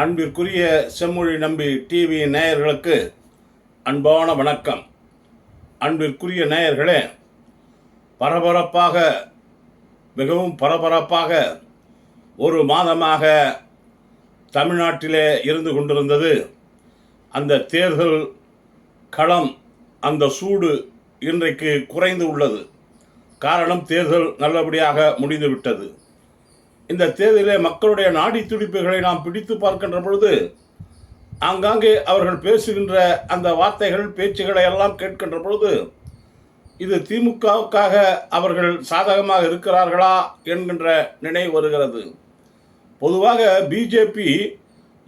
அன்பிற்குரிய செம்மொழி நம்பி டிவி நேயர்களுக்கு அன்பான வணக்கம். அன்பிற்குரிய நேயர்களே, மிகவும் பரபரப்பாக ஒரு மாதமாக தமிழ்நாட்டிலே இருந்து கொண்டிருந்தது அந்த தேர்தல் களம். அந்த சூடு இன்றைக்கு குறைந்து உள்ளது. காரணம், தேர்தல் நல்லபடியாக முடிந்துவிட்டது. இந்த தேர்தலிலே மக்களுடைய நாடி துடிப்புகளை நாம் பிடித்து பார்க்கின்ற பொழுது ஆங்காங்கே அவர்கள் பேசுகின்ற அந்த வார்த்தைகள், பேச்சுகளை எல்லாம் கேட்கின்ற பொழுது இது திமுகவுக்காக அவர்கள் சாதகமாக இருக்கிறார்களா என்கின்ற நினைவு வருகிறது. பொதுவாக பிஜேபி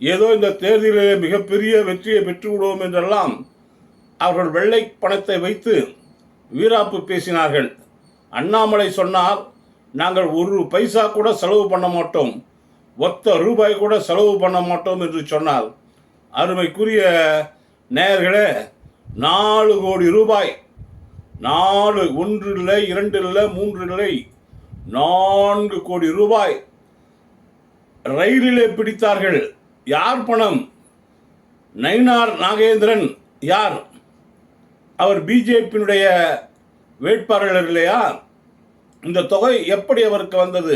ஏதோ இந்த தேர்தலிலே மிகப்பெரிய வெற்றியை பெற்றுவிடுவோம் என்றெல்லாம் அவர்கள் வெள்ளை பணத்தை வைத்து வீராப்பு பேசினார்கள். அண்ணாமலை சொன்னார், நாங்கள் ஒரு பைசா கூட செலவு பண்ண மாட்டோம், ஒத்த ரூபாய் கூட செலவு பண்ண மாட்டோம் என்று சொன்னார். அருமைக்குரிய நேயர்களே, 4 கோடி ரூபாய், 1 இல்லை 2 இல்லை 3 இல்லை 4 கோடி ரூபாய் ரயிலிலே பிடித்தார்கள். யார் பணம்? நயினார் நாகேந்திரன் யார்? அவர் பிஜேபியினுடைய வேட்பாளர் இல்லையா? இந்த தொகை எப்படி அவருக்கு வந்தது?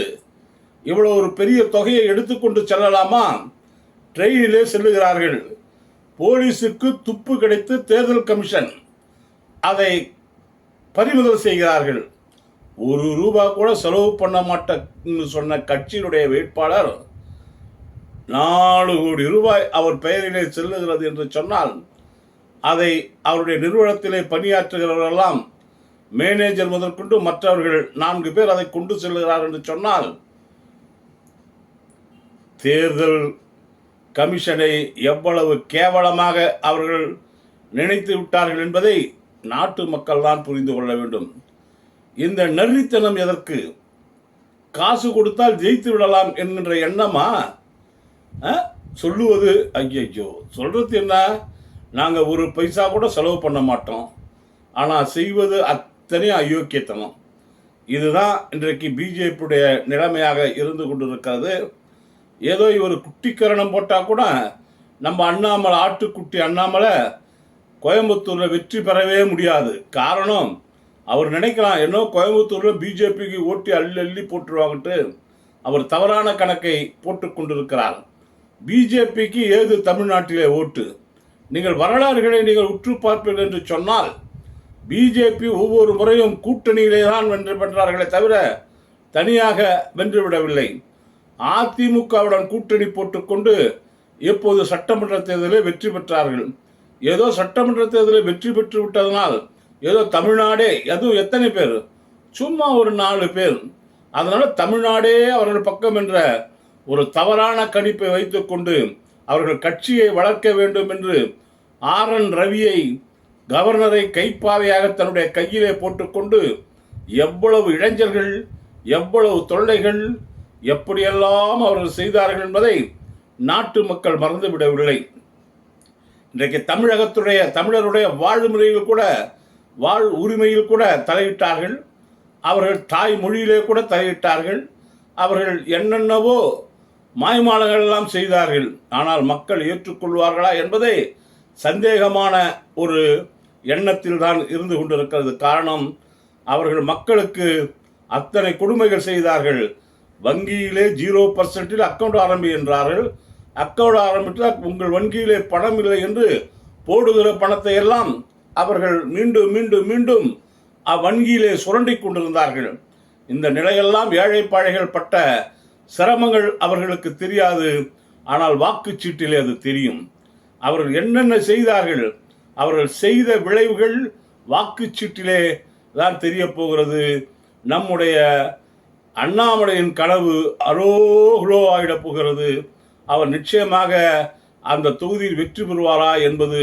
இவ்வளோ ஒரு பெரிய தொகையை எடுத்துக்கொண்டு செல்லலாமா? ட்ரெயினிலே செல்லுகிறார்கள். போலீஸுக்கு துப்பு கிடைத்து தேர்தல் கமிஷன் அதை பறிமுதல் செய்கிறார்கள். 1 ரூபாய் கூட செலவு பண்ண மாட்டேன்னு சொன்ன கட்சியினுடைய வேட்பாளர் 4 கோடி ரூபாய் அவர் பெயரிலே செல்லுகிறது என்று சொன்னால், அதை அவருடைய நிறுவனத்திலே பணியாற்றுகிறவரெல்லாம் மேனேஜர் முதற்கொண்டு மற்றவர்கள் 4 பேர் அதை கொண்டு செல்கிறார் என்று சொன்னால், தேர்தல் கமிஷனை எவ்வளவு கேவலமாக அவர்கள் நினைத்து விட்டார்கள் என்பதை நாட்டு மக்கள் தான் புரிந்து கொள்ள வேண்டும். இந்த நெறித்தனம் எதற்கு? காசு கொடுத்தால் ஜெயித்து விடலாம் என்கின்ற எண்ணமா? சொல்லுவது ஐயோ, சொல்றது என்ன? நாங்கள் ஒரு பைசா கூட செலவு பண்ண மாட்டோம், ஆனால் செய்வது அத்தனையும் அயோக்கியத்தனம். இதுதான் இன்றைக்கு பிஜேபியுடைய நிலைமையாக இருந்து கொண்டிருக்கிறது. ஏதோ இவர் குட்டிக்கரணம் போட்டால் கூட நம்ம அண்ணாமலை, ஆட்டுக்குட்டி அண்ணாமலை கோயம்புத்தூரில் வெற்றி பெறவே முடியாது. காரணம், அவர் நினைக்கலாம் என்னோ கோயம்புத்தூரில் பிஜேபிக்கு ஓட்டி அள்ளி போட்டுருவாங்கட்டு அவர் தவறான கணக்கை போட்டு கொண்டிருக்கிறார். பிஜேபிக்கு ஏது தமிழ்நாட்டிலே ஓட்டு? நீங்கள் வரலாறுகளை நீங்கள் உற்று பார்ப்பீர்கள் என்று சொன்னால், பிஜேபி ஒவ்வொரு முறையும் கூட்டணியிலே தான் வென்று பெற்றார்களே தவிர தனியாக வென்றுவிடவில்லை. அதிமுகவுடன் கூட்டணி போட்டுக்கொண்டு எப்போது சட்டமன்ற தேர்தலில் வெற்றி பெற்றார்கள். ஏதோ சட்டமன்ற தேர்தலில் வெற்றி பெற்று விட்டதனால் ஏதோ தமிழ்நாடே, அதுவும் எத்தனை பேர்? சும்மா ஒரு 4 பேர். அதனால தமிழ்நாடே அவர்கள் பக்கம் என்ற ஒரு தவறான கணிப்பை வைத்துக்கொண்டு அவர்கள் கட்சியை வளர்க்க வேண்டும் என்று RN ரவியை, கவர்னரை கைப்பாவையாக தன்னுடைய கையிலே போட்டுக்கொண்டு எவ்வளவு இளைஞர்கள், எவ்வளவு தொல்லைகள், எப்படியெல்லாம் அவர்கள் செய்தார்கள் என்பதை நாட்டு மக்கள் மறந்துவிடவில்லை. இன்றைக்கு தமிழருடைய வாழ் உரிமையில் கூட தலையிட்டார்கள். அவர்கள் தாய் மொழியிலே கூட தலையிட்டார்கள். அவர்கள் என்னென்னவோ மாய்மாலங்கள் எல்லாம் செய்தார்கள். ஆனால் மக்கள் ஏற்றுக்கொள்வார்களா என்பதை சந்தேகமான ஒரு எண்ணத்தில் தான் இருந்து கொண்டிருக்கிறது. காரணம், அவர்கள் மக்களுக்கு அத்தனை கொடுமைகள் செய்தார்கள். வங்கியிலே 0% அக்கௌண்ட் ஆரம்பி என்றார்கள். அக்கௌண்ட் ஆரம்பித்தால் உங்கள் வங்கியிலே பணம் இல்லை என்று போடுகிற பணத்தை எல்லாம் அவர்கள் மீண்டும் மீண்டும் மீண்டும் வங்கியிலே சுரண்டி கொண்டிருந்தார்கள். இந்த நிலையெல்லாம் ஏழை பாழைகள் பட்ட சிரமங்கள் அவர்களுக்கு தெரியாது. ஆனால் வாக்குச்சீட்டிலே அது தெரியும். அவர்கள் என்னென்ன செய்தார்கள், அவர்கள் செய்த விளைவுகள் வாக்குச்சீட்டிலே தான் தெரிய போகிறது. நம்முடைய அண்ணாமலையின் கனவு அரோகுலோ ஆகிடப் போகிறது. அவர் நிச்சயமாக அந்த தொகுதியில் வெற்றி பெறுவாரா என்பது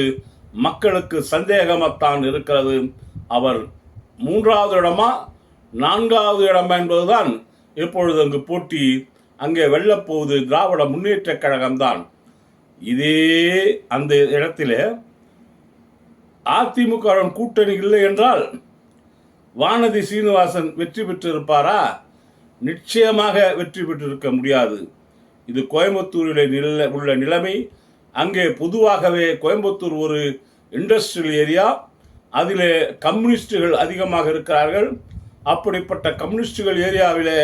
மக்களுக்கு சந்தேகமாகத்தான் இருக்கிறது. அவர் 3வது இடமா 4வது இடமா என்பதுதான் இப்பொழுது அங்கு போட்டி. அங்கே வெல்லப்போவது திராவிட முன்னேற்ற கழகம்தான். இதே அந்த இடத்திலே அதிமுக கூட்டணி இல்லை என்றால் வானதி சீனிவாசன் வெற்றி பெற்றிருப்பாரா? நிச்சயமாக வெற்றி பெற்றிருக்க முடியாது. இது கோயம்புத்தூரில் உள்ள நிலைமை. அங்கே பொதுவாகவே கோயம்புத்தூர் ஒரு இண்டஸ்ட்ரியல் ஏரியா, அதில் கம்யூனிஸ்டுகள் அதிகமாக இருக்கிறார்கள். அப்படிப்பட்ட கம்யூனிஸ்டுகள் ஏரியாவில்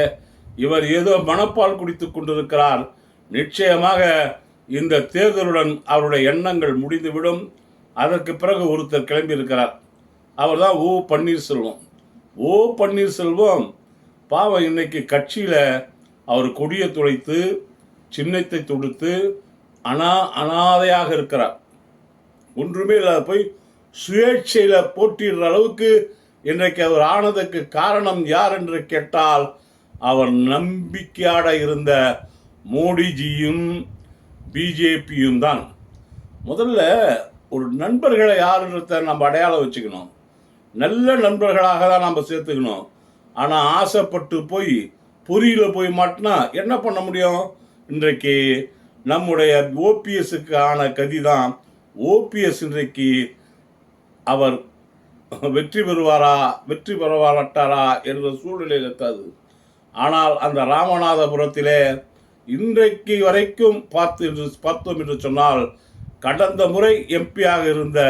இவர் ஏதோ மணப்பால் குடித்து கொண்டிருக்கிறார். நிச்சயமாக இந்த தேர்தலுடன் அவருடைய எண்ணங்கள் முடிந்துவிடும். அதற்கு பிறகு ஒருத்தர் கிளம்பியிருக்கிறார், அவர் தான் ஓ பன்னீர்செல்வம். ஓ பன்னீர்செல்வம் பாவம் இன்னைக்கு கட்சியில் அவர் கொடியை துளைத்து சின்னத்தை தொடுத்து அனாதையாக இருக்கிறார். ஒன்றுமே இல்லாத போய் சுயேட்சையில் போட்டியிடுற அளவுக்கு இன்றைக்கு அவர் ஆனதுக்கு காரணம் யார் என்று கேட்டால் அவர் நம்பிக்கையாட இருந்த மோடிஜியும் பிஜேபியும் தான். முதல்ல ஒரு நண்பர்களை யாருன்றத நம்ம அடையாளம் வச்சுக்கணும். நல்ல நண்பர்களாக தான் நம்ம சேர்த்துக்கணும். ஆனால் ஆசைப்பட்டு போய் பொறியில் போய் மாட்டினா என்ன பண்ண முடியும்? இன்றைக்கு நம்முடைய ஓபிஎஸ்க்கு ஆன கதி தான். ஓபிஎஸ் இன்றைக்கு அவர் வெற்றி பெறுவாராட்டாரா என்ற சூழ்நிலை இருக்காது. ஆனால் அந்த ராமநாதபுரத்திலே இன்றைக்கு வரைக்கும் பார்த்தோம் என்று சொன்னால், கடந்த முறை எம்பியாக இருந்த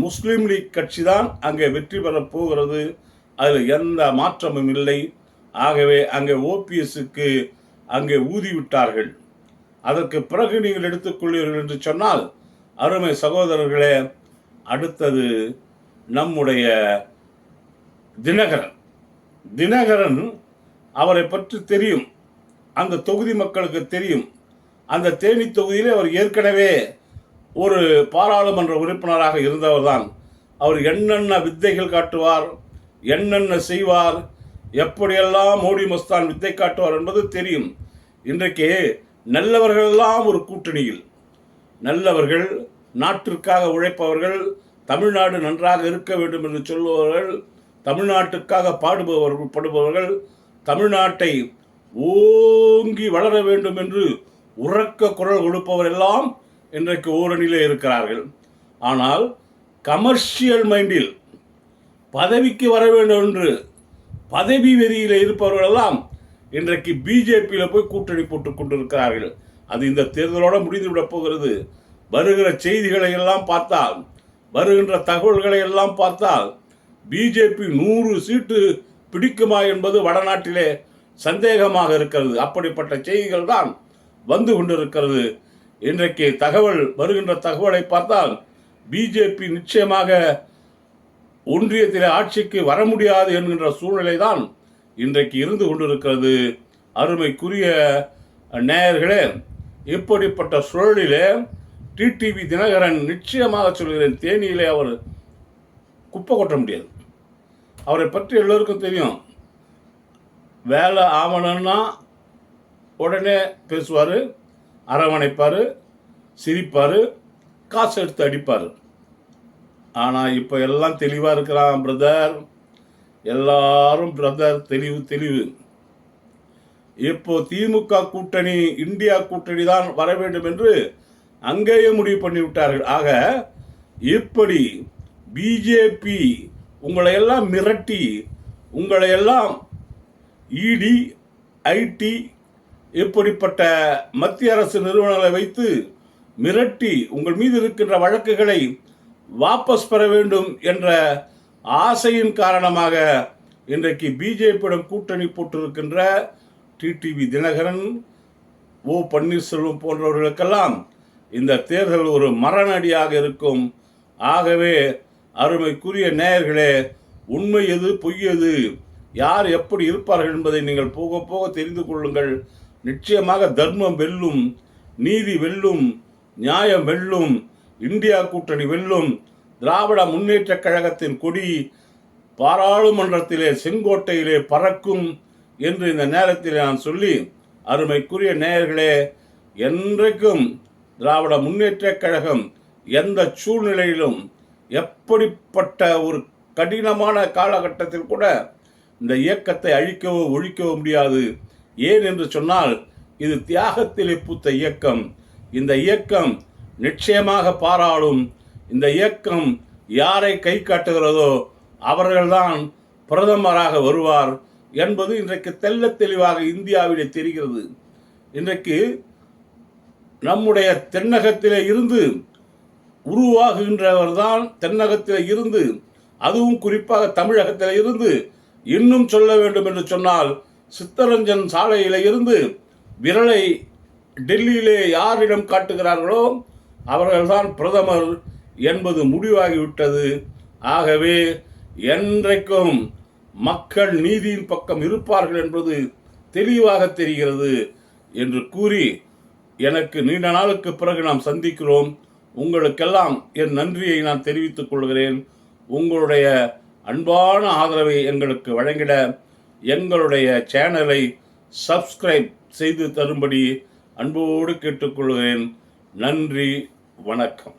முஸ்லீம் லீக் கட்சி தான் அங்கே வெற்றி பெறப் போகிறது. அதில் எந்த மாற்றமும் இல்லை. ஆகவே அங்கே ஓபிஎஸ்க்கு அங்கே ஊதிவிட்டார்கள். அதற்கு பிறகு நீங்கள் எடுத்துக்கொள்வீர்கள் என்று சொன்னால், அருமை சகோதரர்களே, அடுத்தது நம்முடைய தினகரன் அவரை பற்றி தெரியும். அந்த தொகுதி மக்களுக்கு தெரியும். அந்த தேனி தொகுதியிலே அவர் ஏற்கனவே ஒரு பாராளுமன்ற உறுப்பினராக இருந்தவர் தான். அவர் என்னென்ன வித்தைகள் காட்டுவார், என்னென்ன செய்வார், எப்படியெல்லாம் மோடி மஸ்தான் வித்தை காட்டுவார் என்பது தெரியும். இன்றைக்கு நல்லவர்களெல்லாம் ஒரு கூட்டணியில், நல்லவர்கள், நாட்டிற்காக உழைப்பவர்கள், தமிழ்நாடு நன்றாக இருக்க வேண்டும் என்று சொல்பவர்கள், தமிழ்நாட்டுக்காக பாடுபவர்கள், தமிழ்நாட்டை ஓங்கி வளர வேண்டும் என்று உறக்க குரல் கொடுப்பவர் எல்லாம் இன்றைக்கு ஓரணியிலே இருக்கிறார்கள். ஆனால் கமர்ஷியல் மைண்டில் பதவிக்கு வர வேண்டும் என்று பதவி வெறியில் இருப்பவர்களெல்லாம் இன்றைக்கு பிஜேபியில் போய் கூட்டணி போட்டுக் கொண்டிருக்கிறார்கள். அது இந்த தேர்தலோடு முடிந்துவிடப் போகிறது. வருகிற செய்திகளை எல்லாம் பார்த்தால், வருகின்ற தகவல்களை எல்லாம் பார்த்தால், பிஜேபி 100 சீட்டு பிடிக்குமா என்பது வடநாட்டிலே சந்தேகமாக இருக்கிறது. அப்படிப்பட்ட செய்திகள் தான் வந்து கொண்டிருக்கிறது. இன்றைக்கு வருகின்ற தகவலை பார்த்தால் பிஜேபி நிச்சயமாக ஒன்றியத்தில் ஆட்சிக்கு வர முடியாது என்கின்ற சூழ்நிலை தான் இன்றைக்கு இருந்து கொண்டிருக்கிறது. அருமைக்குரிய நேயர்களே, இப்படிப்பட்ட சூழலிலே டிடிவி தினகரன், நிச்சயமாக சொல்கிறேன், தேனியிலே அவர் குப்பை கொட்ட முடியாது. அவரை பற்றி எல்லோருக்கும் தெரியும். வேலை ஆவணம்னா உடனே பேசுவார், அரவணைப்பார், சிரிப்பார், காசு எடுத்து அடிப்பார். ஆனால் இப்போ எல்லாம் தெளிவாக இருக்கிறான் பிரதர். எல்லாரும் பிரதர் தெளிவு. இப்போ திமுக கூட்டணி, இந்தியா கூட்டணி தான் வர வேண்டும் என்று அங்கேயே முடிவு பண்ணிவிட்டார்கள். ஆக இப்படி பிஜேபி உங்களை எல்லாம் மிரட்டி, உங்களை எல்லாம் இடி, ஐடி இப்படிப்பட்ட மத்திய அரசு நிறுவனங்களை வைத்து மிரட்டி உங்கள் மீது இருக்கின்ற வழக்குகளை வாபஸ் பெற வேண்டும் என்ற ஆசையின் காரணமாக இன்றைக்கு பிஜேபியிடம் கூட்டணி போட்டிருக்கின்ற டிடிவி தினகரன், ஓ பன்னீர்செல்வம் போன்றவர்களுக்கெல்லாம் இந்த தேர்தல் ஒரு மரணடியாக இருக்கும். ஆகவே அருமைக்குரிய நேயர்களே, உண்மை எது, பொய் எது, யார் எப்படி இருப்பார்கள் என்பதை நீங்கள் போக போக தெரிந்து கொள்ளுங்கள். நிச்சயமாக தர்மம் வெல்லும், நீதி வெல்லும், நியாயம் வெல்லும், இந்தியா கூட்டணி வெல்லும். திராவிட முன்னேற்ற கழகத்தின் கொடி பாராளுமன்றத்திலே செங்கோட்டையிலே பறக்கும் என்று இந்த நேரத்தில் நான் சொல்லி, அருமைக்குரிய நேயர்களே, என்றைக்கும் திராவிட முன்னேற்ற கழகம் எந்த சூழ்நிலையிலும், எப்படிப்பட்ட ஒரு கடினமான காலகட்டத்தில் கூட இந்த இயக்கத்தை அழிக்கவோ ஒழிக்கவோ முடியாது. ஏன் என்று சொன்னால், இது தியாகத்திலே பூத்த இயக்கம். இந்த இயக்கம் நிச்சயமாக பாராளும். இந்த இயக்கம் யாரை கை காட்டுகிறதோ அவர்கள்தான் பிரதமராக வருவார் என்பது இன்றைக்கு தெல்ல தெளிவாக இந்தியாவிலே தெரிகிறது. இன்றைக்கு நம்முடைய தென்னகத்திலே இருந்து உருவாகுகின்றவர் தான் தென்னகத்தில் இருந்து, அதுவும் குறிப்பாக தமிழகத்தில் இருந்து இன்னும் சொல்ல வேண்டும் என்று சொன்னால் சித்தரஞ்சன் சாலையில இருந்து விரலை டெல்லியிலே யாரிடம் காட்டுகிறார்களோ அவர்கள்தான் பிரதமர் என்பது முடிவாகிவிட்டது. ஆகவே என்றைக்கும் மக்கள் நீதியின் பக்கம் இருப்பார்கள் என்பது தெளிவாக தெரிகிறது என்று கூறி, எனக்கு நீண்ட நாளுக்கு பிறகு நாம் சந்திக்கிறோம். உங்களுக்கெல்லாம் என் நன்றியை நான் தெரிவித்துக் கொள்கிறேன். உங்களுடைய அன்பான ஆதரவை எங்களுக்கு வழங்கிட எங்களுடைய சேனலை சப்ஸ்கிரைப் செய்து தரும்படி அன்போடு கேட்டுக்கொள்கிறேன். நன்றி, வணக்கம்.